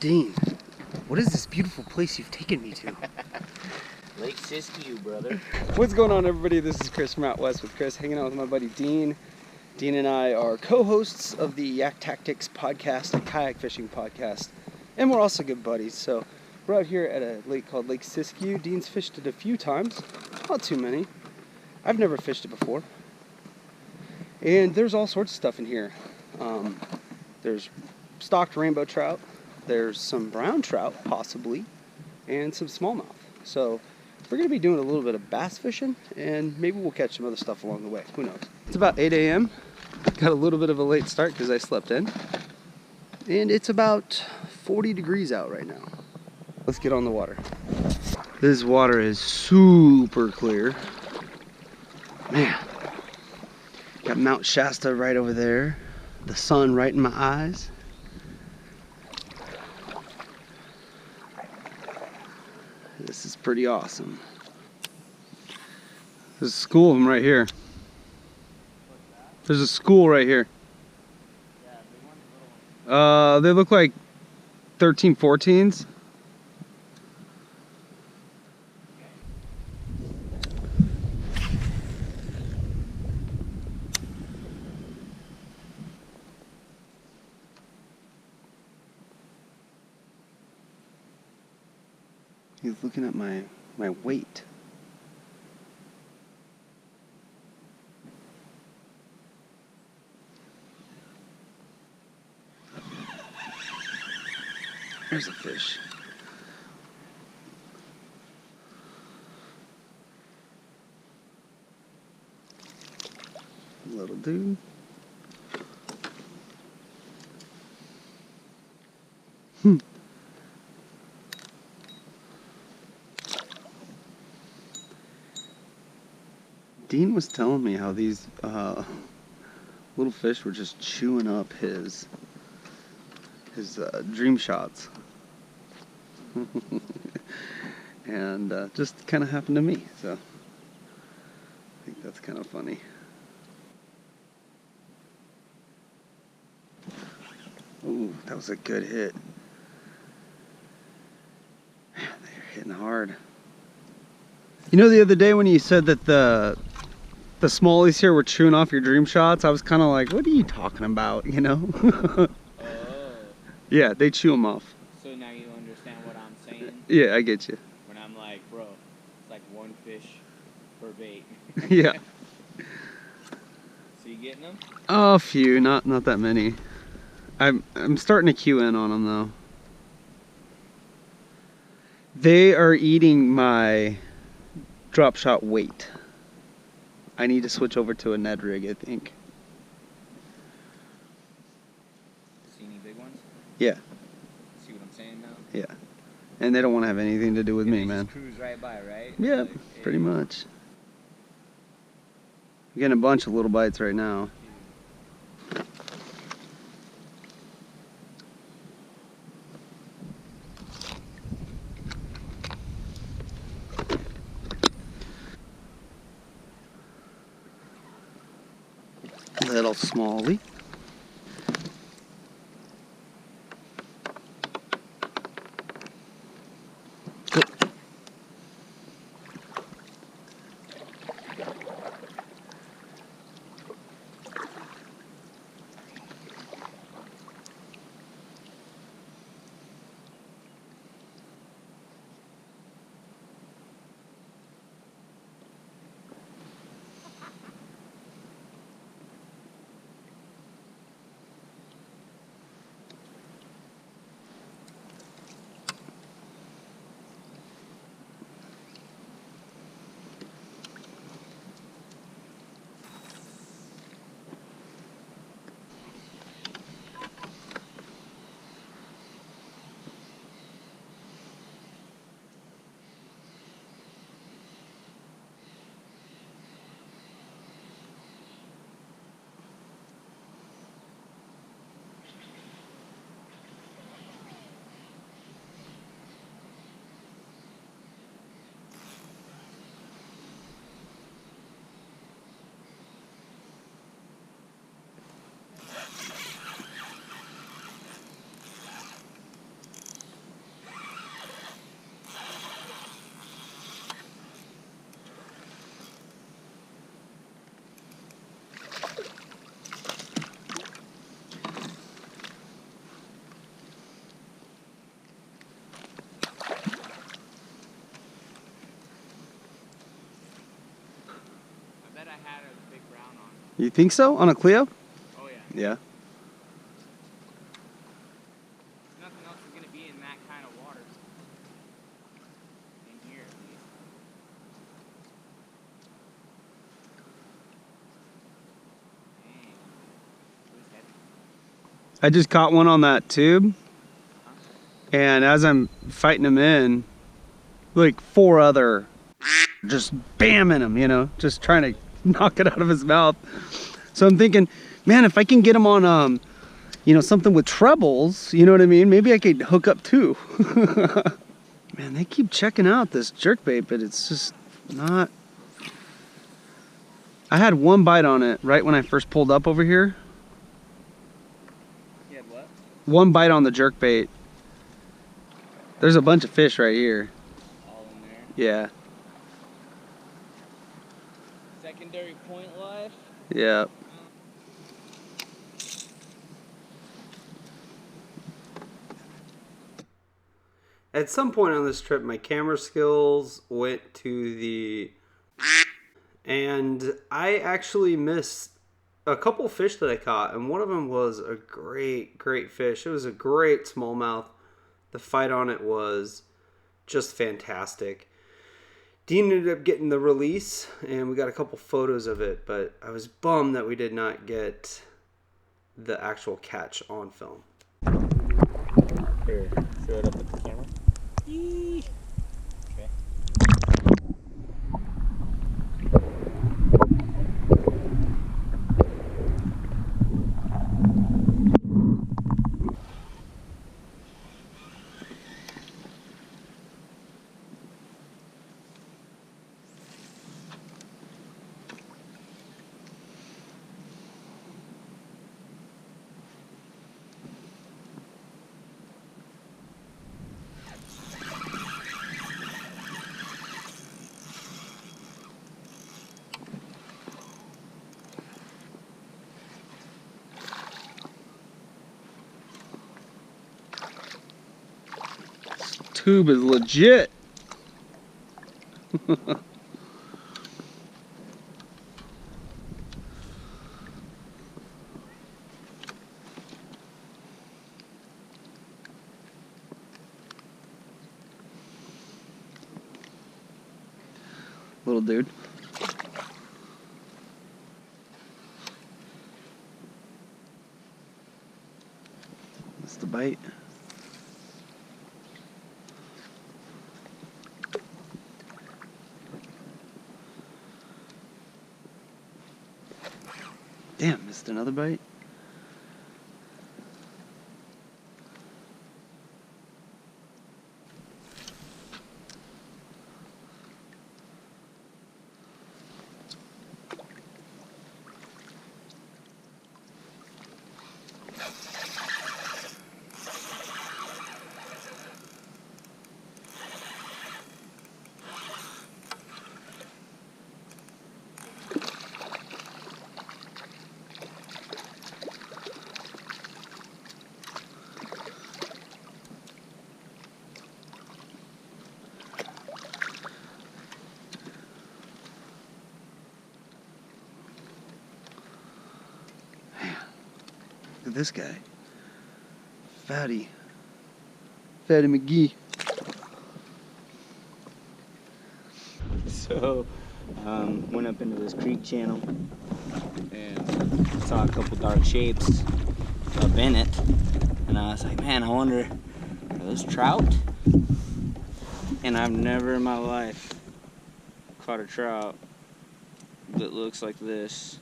Dean, what is this beautiful place you've taken me to? Lake Siskiyou, brother. What's going on, everybody? This is Chris from Out West with Chris, hanging out with my buddy Dean. Dean and I are co-hosts of the YakTactics podcast, a kayak fishing podcast, and we're also good buddies. So we're out here at a lake called Lake Siskiyou. Dean's fished it a few times, not too many. I've never fished it before. And there's all sorts of stuff in here. There's stocked rainbow trout, there's some brown trout, possibly, and some smallmouth. So we're going to be doing a little bit of bass fishing, and maybe we'll catch some other stuff along the way. Who knows? It's about 8 a.m. Got a little bit of a late start because I slept in. And it's about 40 degrees out right now. Let's get on the water. This water is super clear. Man. Got Mount Shasta right over there. The sun right in my eyes. This is pretty awesome. There's a school of them right here. There's a school right here. They look like 13, 14s. He's looking at my weight. There's a fish. Little dude. Dean was telling me how these little fish were just chewing up his dream shots. And just kind of happened to me, so I think that's kind of funny. Ooh, that was a good hit. Man, they're hitting hard. You know, the other day when you said that the smallies here were chewing off your dream shots, I was kind of like, what are you talking about, you know? Oh. Yeah, they chew them off. So now you understand what I'm saying? Yeah, I get you. When I'm like, bro, it's like one fish per bait. Yeah. So you getting them? Oh, a few, not that many. I'm starting to cue in on them though. They are eating my drop shot weight. I need to switch over to a Ned rig, I think. See any big ones? Yeah. See what I'm saying now? Yeah. And they don't want to have anything to do with me, man. Just cruise right by, right? Yeah, Like, pretty much. I'm getting a bunch of little bites right now. Little smallie. Go. I had a big brown on. You think so? On a Cleo? Oh yeah. Yeah. Nothing else is gonna be in that kind of water. In here at least. Dang. It was heavy. I just caught one on that tube. And as I'm fighting him in, like 4 other just bamming him, you know, just trying to knock it out of his mouth. So I'm thinking, man, if I can get him on, you know, something with trebles, you know what I mean? Maybe I could hook up too. Man, they keep checking out this jerkbait, but it's just not. I had 1 bite on it right when I first pulled up over here. You had what? 1 bite on the jerkbait. There's a bunch of fish right here. All in there. Yeah. Secondary point life. Yeah. At some point on this trip, my camera skills went to the... And I actually missed a couple fish that I caught, and one of them was a great fish. It was a great smallmouth. The fight on it was just fantastic. Dean ended up getting the release, and we got a couple photos of it, but I was bummed that we did not get the actual catch on film. Here, show it up with the camera. Yee. Okay. Tube is legit. Little dude. That's the bite. Damn, missed another bite. Look at this guy. Fatty McGee. So, went up into this creek channel and saw a couple dark shapes up in it. And I was like, man, I wonder, are those trout? And I've never in my life caught a trout that looks like this.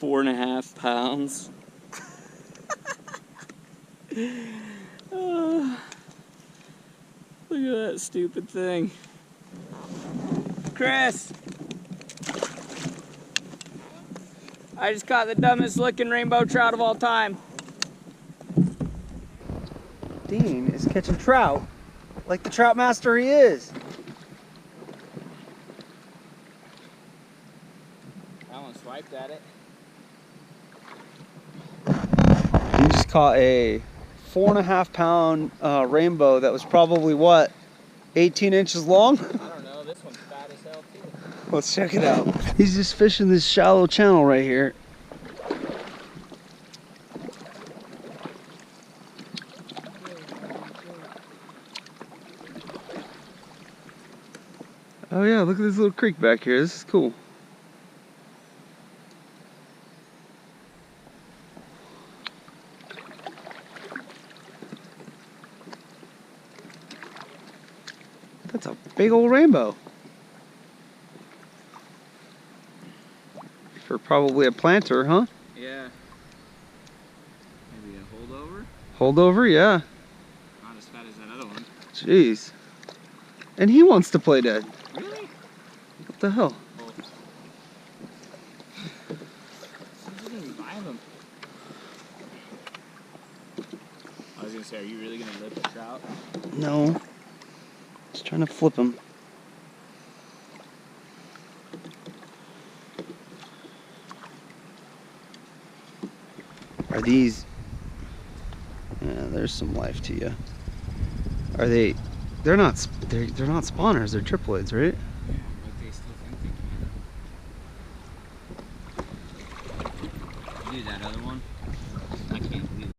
4.5 pounds. Oh, look at that stupid thing. Chris! I just caught the dumbest looking rainbow trout of all time. Dean is catching trout like the trout master he is. That one's swiped at it. You just caught a 4.5 pound rainbow that was probably what, 18 inches long? I don't know, this one's fat as hell too. Let's check it out. He's just fishing this shallow channel right here. Oh yeah, look at this little creek back here. This is cool. That's a big old rainbow. For probably a planter, huh? Yeah. Maybe a holdover? Holdover, yeah. Not as fat as that other one. Jeez. And he wants to play dead. Really? What the hell? Oh. I didn't even buy them. I was gonna say, are you really gonna lip a trout? No. Just trying to flip him. Are these... Yeah, there's some life to you. Are they... They're not spawners, they're triploids, right? Yeah, but they still think they can. Dude, that other one, I can't believe it.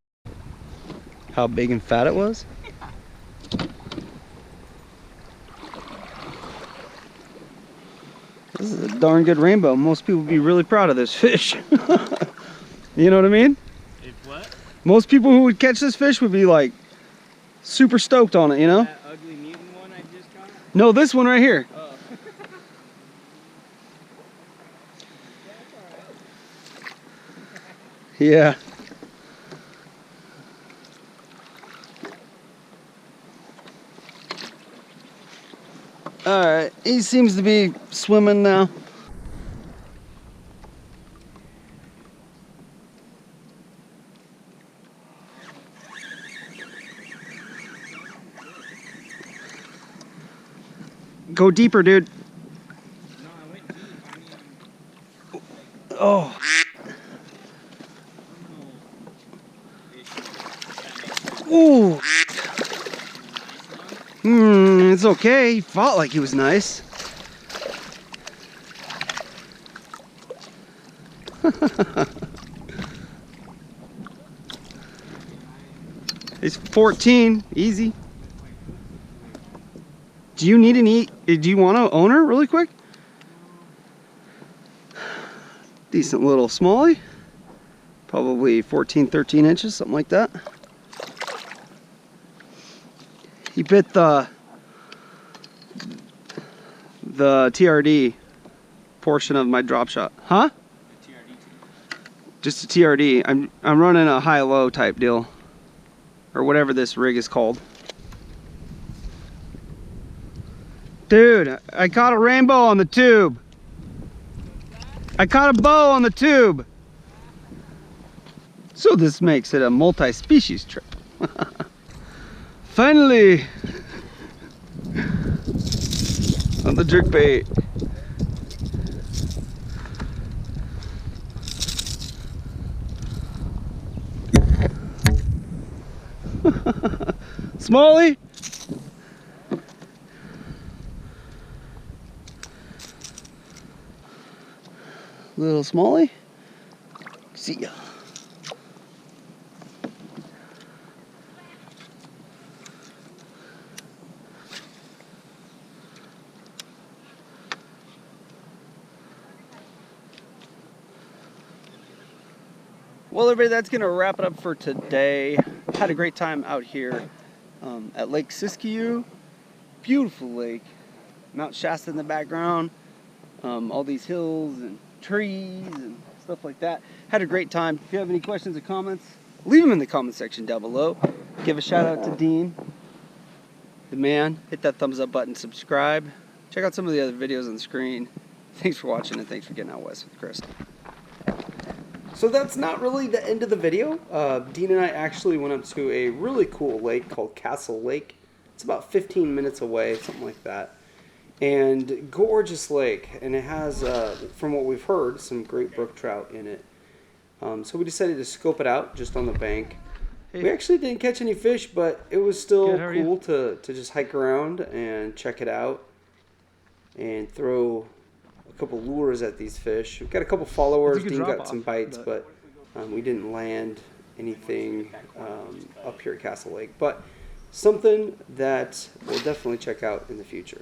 How big and fat it was? This is a darn good rainbow. Most people would be really proud of this fish. You know what I mean? If what? Most people who would catch this fish would be like super stoked on it, you know? That ugly mutant one I just got? No, this one right here. Oh. Yeah. Alright, he seems to be swimming now. Go deeper, dude. No, I went deep. I mean, Oh. Ooh. It's okay. He fought like he was nice. He's 14. Easy. Do you need an do you want to own her really quick? Decent little smallie. Probably 14, 13 inches, something like that. He bit the TRD portion of my drop shot. Huh? the TRD too. Just a TRD. I'm running a high-low type deal. Or whatever this rig is called. Dude, I caught a rainbow on the tube. I caught a bow on the tube. So this makes it a multi-species trip. Finally! On the jerkbait. Smallie? Little smallie? See ya. Well, everybody, that's going to wrap it up for today. Had a great time out here at Lake Siskiyou. Beautiful lake. Mount Shasta in the background. All these hills and trees and stuff like that. Had a great time. If you have any questions or comments, leave them in the comment section down below. Give a shout out to Dean, the man. Hit that thumbs up button, subscribe. Check out some of the other videos on the screen. Thanks for watching, and thanks for getting out west with Chris. So that's not really the end of the video. Dean and I actually went up to a really cool lake called Castle Lake. It's about 15 minutes away, something like that. and gorgeous lake, and it has, from what we've heard, some great brook trout in it. So we decided to scope it out just on the bank. We actually didn't catch any fish, but it was still cool to just hike around and check it out and throw a couple lures at these fish. We've got a couple followers. Dean got some bites, but we didn't land anything up here at Castle Lake. But something that we'll definitely check out in the future.